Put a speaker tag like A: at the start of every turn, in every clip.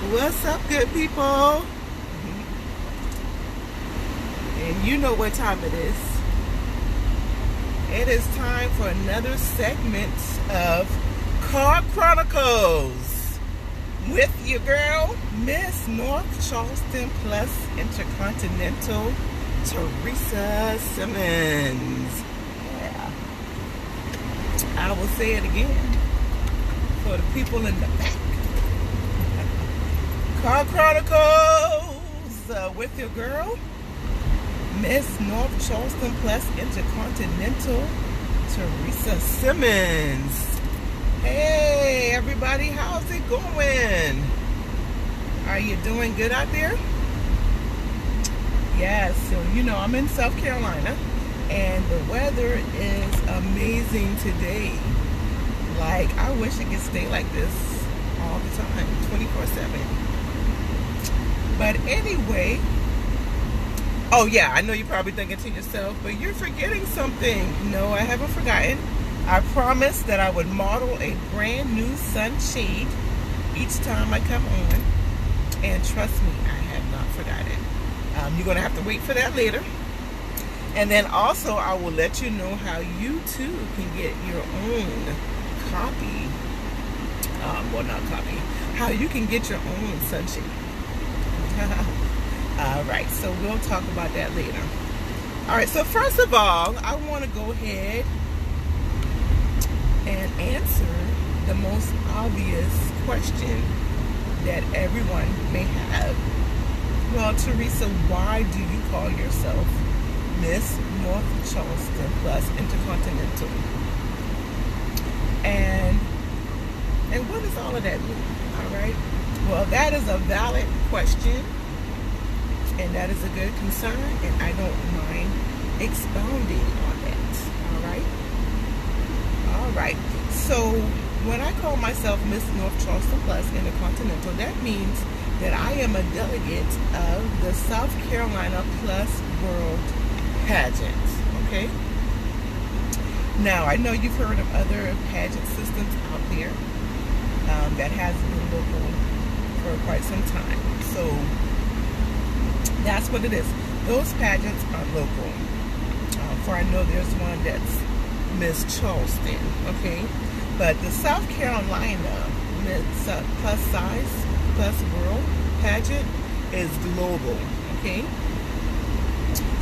A: What's up, good people? And you know what time it is. It is time for another segment of Car Chronicles with your girl, Miss North Charleston plus Intercontinental-Theresa Simmons. Yeah. I will say it again for the people in the back. Car Chronicles with your girl, Miss North Charleston plus Intercontinental-Theresa Simmons. Hey everybody, how's it going? Are you doing good out there? Yes, so you know I'm in South Carolina and the weather is amazing today. Like, I wish it could stay like this all the time, 24/7. But anyway, oh yeah, I know you're probably thinking to yourself, but you're forgetting something. No, I haven't forgotten. I promised that I would model a brand new sunshade each time I come on. And trust me, I have not forgotten. You're going to have to wait for that later. And then also, I will let you know how you too can get your own copy. Well, not copy. How you can get your own sunshade. Alright, so we'll talk about that later. Alright, so first of all, I want to go ahead and answer the most obvious question that everyone may have. Well, Theresa, why do you call yourself Miss North Charleston plus Intercontinental? And what does all of that mean? Alright? Well, that is a valid question, and that is a good concern, and I don't mind expounding on that. Alright, so when I call myself Miss North Charleston plus Intercontinental, that means that I am a delegate of the South Carolina Plus World Pageant, okay? Now, I know you've heard of other pageant systems out there that has been local for quite some time. So that's what it is. Those pageants are local. For I know there's one that's Miss Charleston, okay? But the South Carolina Miss Plus Size Plus World Pageant is global, okay?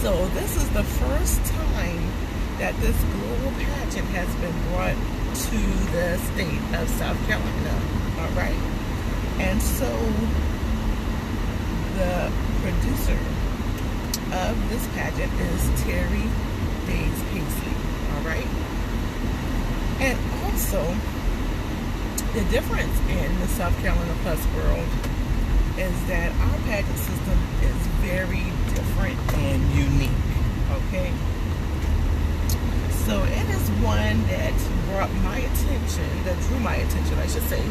A: So this is the first time that this global pageant has been brought to the state of South Carolina, all right? And so the producer of this pageant is Terry Days Paisley, all right? And also, the difference in the South Carolina Plus World is that our pageant system is very different and unique, okay? So it is one that brought my attention, that drew my attention, I should say,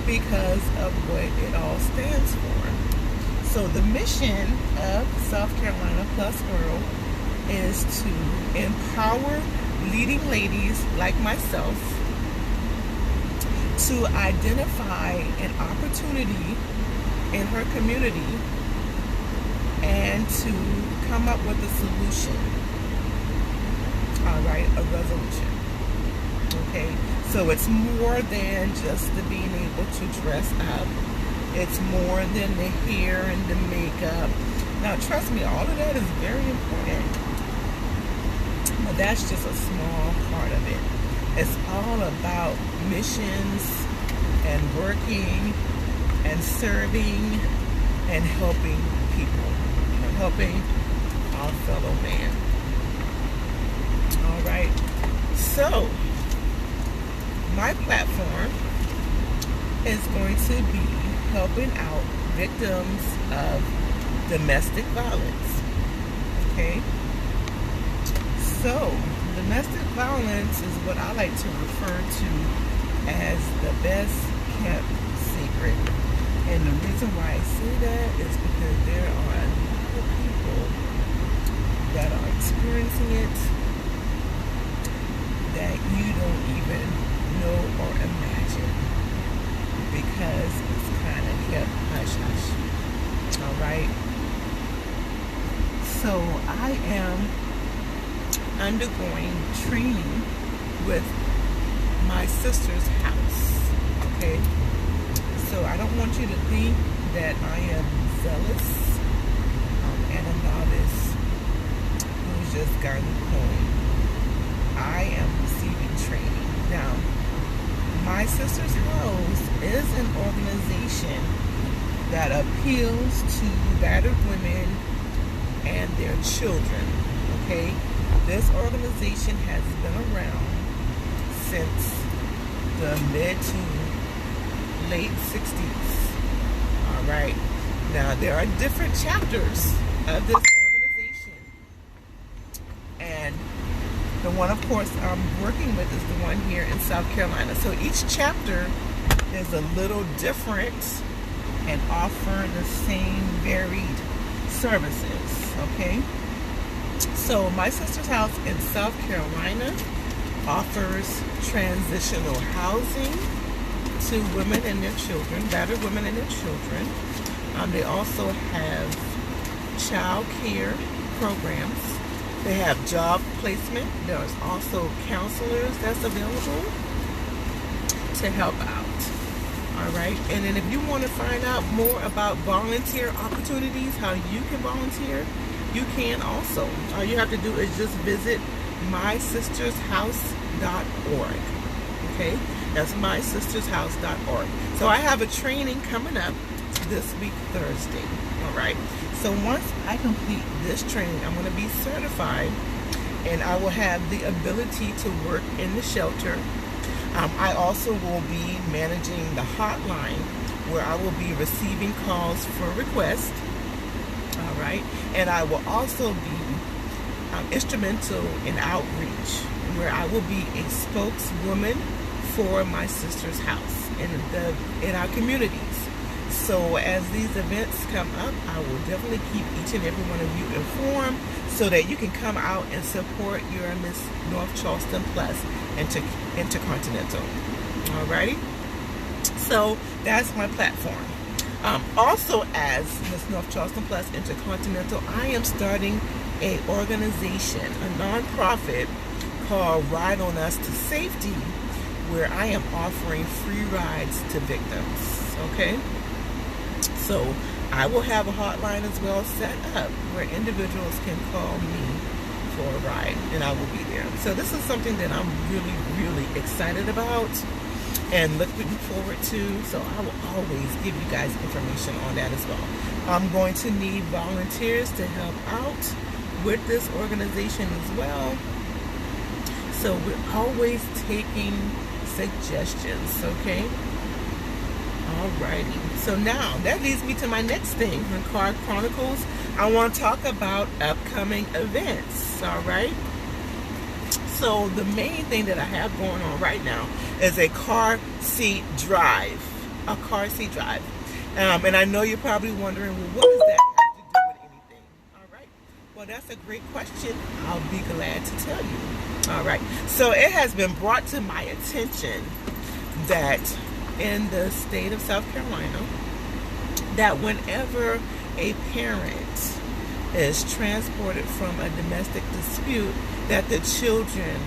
A: because of what it all stands for. So the mission of South Carolina Plus World is to empower leading ladies like myself to identify an opportunity in her community and to come up with a solution. All right, a resolution. Okay, so it's more than just the being able to dress up. It's more than the hair and the makeup. Now, trust me, all of that is very important. But that's just a small part of it. It's all about missions and working and serving and helping people, and helping our fellow man. All right. So, my platform is going to be helping out victims of domestic violence. Okay? So, domestic violence is what I like to refer to as the best kept secret. And the reason why I say that is because there are a lot of people that are experiencing it that you don't even know or imagine, because it's kind of kept I am undergoing training with my sister's house. Okay? So I don't want you to think that I am zealous and a novice who's just gotten going. I am receiving training. Now, my sister's house is an organization that appeals to battered women and their children. Okay? This organization has been around since the mid to late 60s. All right. Now, there are different chapters of this organization. And the one, of course, I'm working with is the one here in South Carolina. So each chapter is a little different and offer the same varied services. Okay? So my sister's house in South Carolina offers transitional housing to women and their children, battered women and their children. They also have child care programs. They have job placement. There's also counselors that's available to help out. All right. And then if you want to find out more about volunteer opportunities, how you can volunteer, you can also. All you have to do is just visit mysistershouse.org. Okay? That's mysistershouse.org. So I have a training coming up this week, Thursday. All right? So once I complete this training, I'm going to be certified, and I will have the ability to work in the shelter. I also will be managing the hotline where I will be receiving calls for requests. All right? And I will also be instrumental in outreach, where I will be a spokeswoman for my sister's house in our communities. So as these events come up, I will definitely keep each and every one of you informed so that you can come out and support your Miss North Charleston Plus Intercontinental. Alrighty? So that's my platform. Also, as Miss North Charleston Plus Intercontinental, I am starting a organization, a nonprofit called Ride On Us to Safety, where I am offering free rides to victims. Okay? So I will have a hotline as well set up where individuals can call me for a ride, and I will be there. So this is something that I'm really, really excited about and looking forward to. So I will always give you guys information on that as well. I'm going to need volunteers to help out with this organization as well. So we're always taking suggestions, okay? Alrighty. So now that leads me to my next thing in Car Chronicles. I want to talk about upcoming events. Alright. So the main thing that I have going on right now is a car seat drive. A car seat drive. And I know you're probably wondering, well, what does that have to do with anything? Alright. Well, that's a great question. I'll be glad to tell you. Alright. So it has been brought to my attention that in the state of South Carolina, that whenever a parent is transported from a domestic dispute, that the children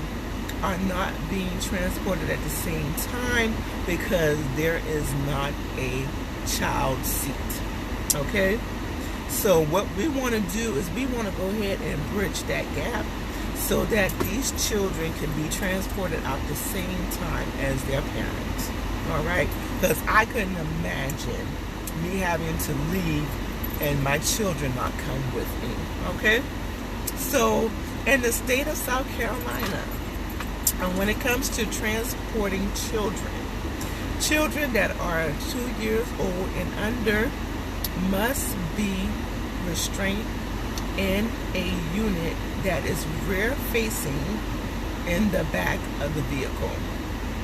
A: are not being transported at the same time because there is not a child seat. Okay? So what we want to do is we want to go ahead and bridge that gap so that these children can be transported out the same time as their parents. All right? Because I couldn't imagine me having to leave and my children not come with me. Okay? So in the state of South Carolina, and when it comes to transporting children that are 2 years old and under must be restrained in a unit that is rear facing in the back of the vehicle.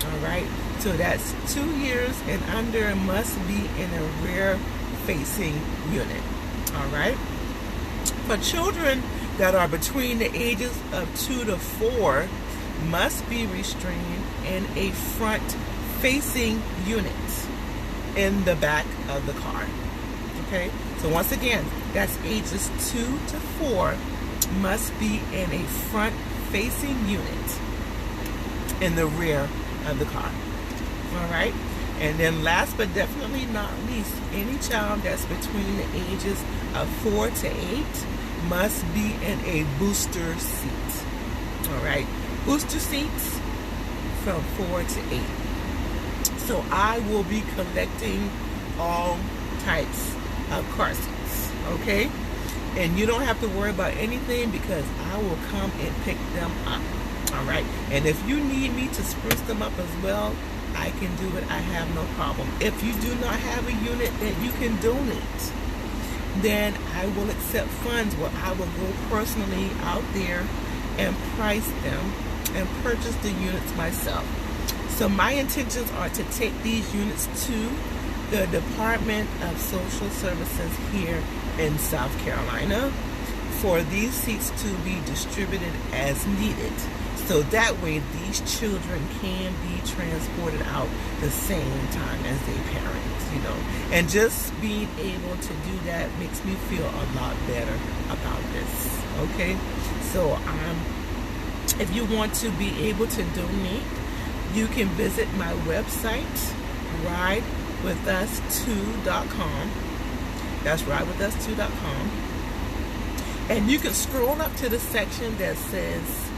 A: All right? So that's 2 years and under must be in a rear facing unit. All right? For children that are between the ages of 2 to 4 must be restrained in a front facing unit in the back of the car. Okay? So once again, that's ages 2 to 4 must be in a front-facing unit in the rear of the car. All right? And then last but definitely not least, any child that's between the ages of 4 to 8 must be in a booster seat. All right? Booster seats from 4 to 8. So I will be collecting all types of car seats, okay? And you don't have to worry about anything because I will come and pick them up, all right? And if you need me to spruce them up as well, I can do it. I have no problem. If you do not have a unit that you can donate, then I will accept funds where I will go personally out there and price them and purchase the units myself. So my intentions are to take these units to the Department of Social Services here in South Carolina for these seats to be distributed as needed. So that way these children can be transported out the same time as their parents, you know. And just being able to do that makes me feel a lot better about this, okay? So if you want to be able to donate, you can visit my website, ridewithus2.com. That's ridewithus2.com. And you can scroll up to the section that says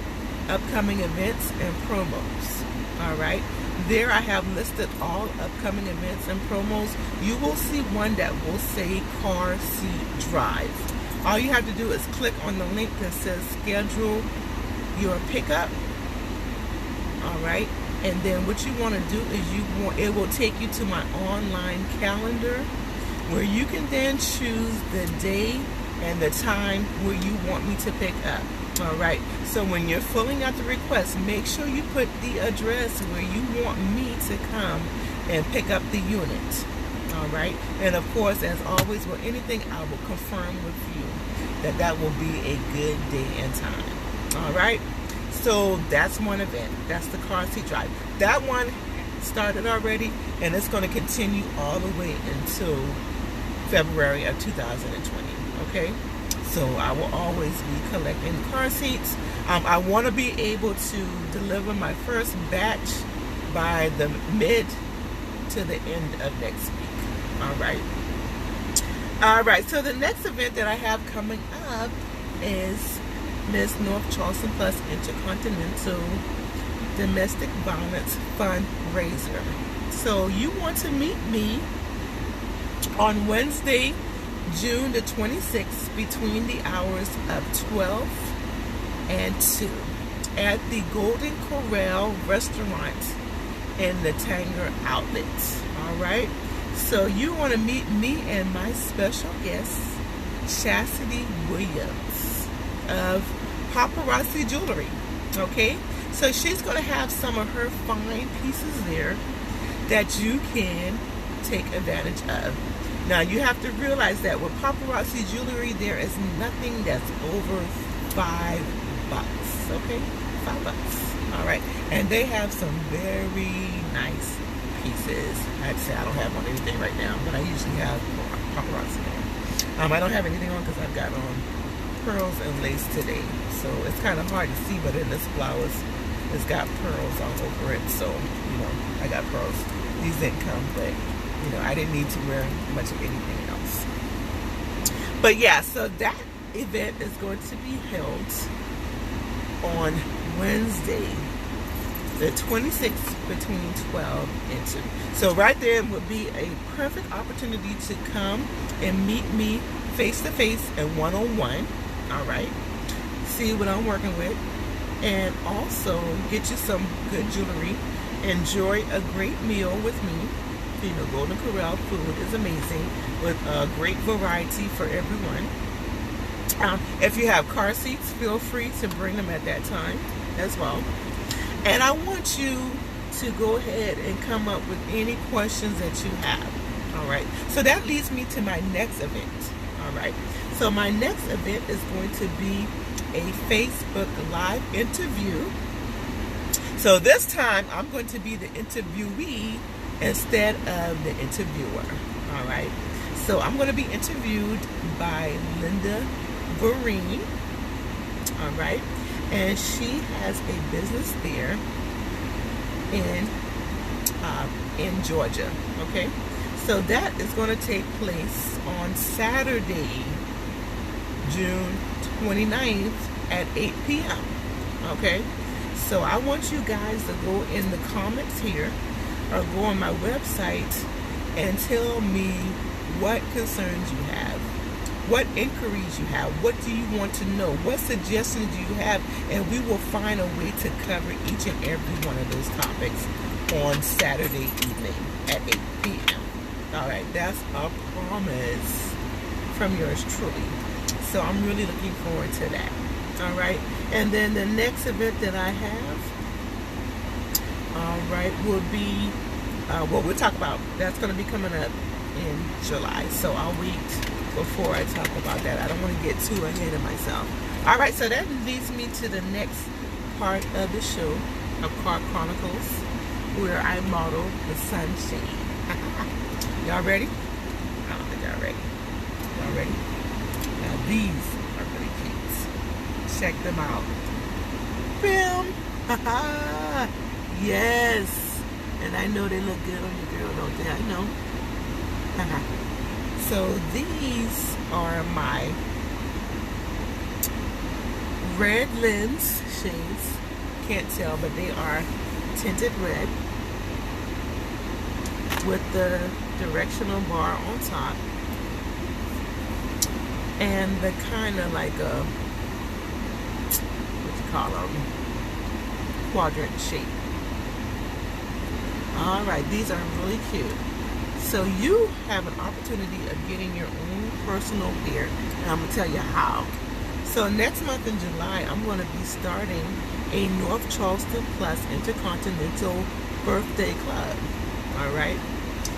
A: upcoming events and promos. All right. There I have listed all upcoming events and promos. You will see one that will say car seat drive. All you have to do is click on the link that says schedule your pickup. All right. And then what you want to do is it will take you to my online calendar where you can then choose the day and the time where you want me to pick up. All right. So when you're filling out the request, make sure you put the address where you want me to come and pick up the unit. All right. And of course, as always, with anything, I will confirm with you that will be a good day and time. All right. So that's one event. That's the car seat drive. That one started already, and it's going to continue all the way until February of 2020. Okay? So I will always be collecting car seats. I want to be able to deliver my first batch by the mid to the end of next week. All right. All right. So the next event that I have coming up is Miss North Charleston Plus Intercontinental Domestic Violence Fundraiser. So you want to meet me on Wednesday, June the 26th between the hours of 12 and 2 at the Golden Corral Restaurant in the Tanger Outlet. All right. So you want to meet me and my special guest, Chastity Williams of Paparazzi Jewelry. Okay, so she's going to have some of her fine pieces there that you can take advantage of. Now you have to realize that with Paparazzi Jewelry, there is nothing that's over $5. Okay, $5. All right, and they have some very nice pieces. I'd say I don't have on anything right now, but I usually have Paparazzi on. I don't have anything on because I've got on pearls and lace today, so it's kind of hard to see, but in this blouse it's got pearls all over it, so you know I got pearls. These didn't come, but you know I didn't need to wear much of anything else. But yeah, so that event is going to be held on Wednesday the 26th between 12 and 2. So right there would be a perfect opportunity to come and meet me face to face and one-on-one. All right, see what I'm working with, and also get you some good jewelry. Enjoy a great meal with me. You know, Golden Corral food is amazing with a great variety for everyone. If you have car seats, feel free to bring them at that time as well. And I want you to go ahead and come up with any questions that you have. All right, so that leads me to my next event. All right, so my next event is going to be a Facebook Live interview. So this time I'm going to be the interviewee instead of the interviewer. All right, so I'm going to be interviewed by Linda Guarini. All right. And she has a business there in Georgia. Okay. So that is going to take place on Saturday, June 29th at 8 p.m. Okay. So I want you guys to go in the comments here or go on my website and tell me what concerns you have, what inquiries you have, what do you want to know, what suggestions do you have, and we will find a way to cover each and every one of those topics on Saturday evening at 8 p.m. All right, that's a promise from yours truly. So I'm really looking forward to that. All right, and then the next event that I have, all right, will be, we'll talk about, that's going to be coming up in July. So I'll wait before I talk about that. I don't want to get too ahead of myself. All right, so that leads me to the next part of the show of Car Chronicles, where I model the sunshade. Y'all ready? I don't think y'all ready. Y'all ready? Now these are really cute. Check them out. Film. Yes. And I know they look good on your girl, don't they? I know. So these are my red lens shades. Can't tell, but they are tinted red with the directional bar on top and the kind of like a, what you call them, quadrant shape. All right, these are really cute. So you have an opportunity of getting your own personal pair, and I'm gonna tell you how. So next month in July, I'm gonna be starting a North Charleston Plus Intercontinental birthday club. All right.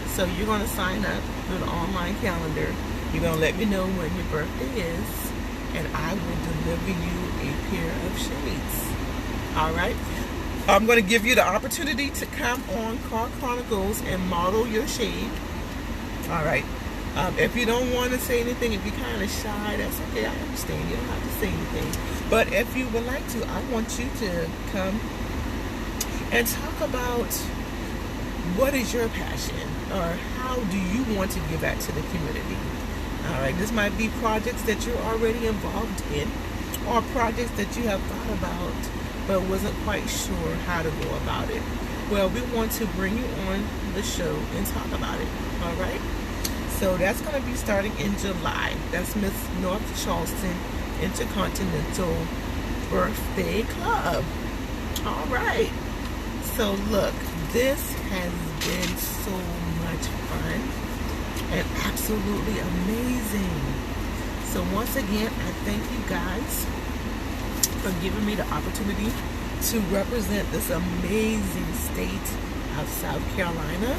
A: So you're gonna sign up through the online calendar. You're gonna let me know when your birthday is, and I will deliver you a pair of shades. All right. I'm going to give you the opportunity to come on Car Chronicles and model your shade. All right. If you don't want to say anything, if you're kind of shy, that's okay. I understand. You don't have to say anything. But if you would like to, I want you to come and talk about what is your passion, or how do you want to give back to the community. All right. This might be projects that you're already involved in, or projects that you have thought about but wasn't quite sure how to go about it. Well, we want to bring you on the show and talk about it. All right. So that's going to be starting in July. That's Miss North Charleston Intercontinental Birthday Club. All right. So look, this has been so much fun and absolutely amazing. So once again, I thank you guys for giving me the opportunity to represent this amazing state of South Carolina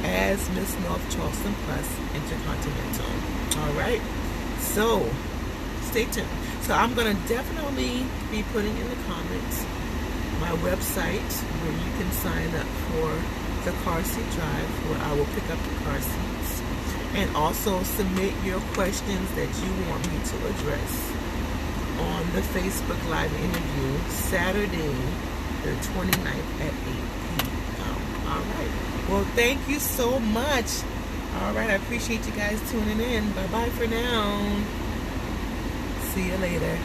A: as Miss North Charleston Plus Intercontinental. All right, so stay tuned. So I'm going to definitely be putting in the comments my website where you can sign up for the car seat drive, where I will pick up the car seats, and also submit your questions that you want me to address on the Facebook Live interview Saturday the 29th at 8 p.m. All right. Well, thank you so much. All right. I appreciate you guys tuning in. Bye-bye for now. See you later.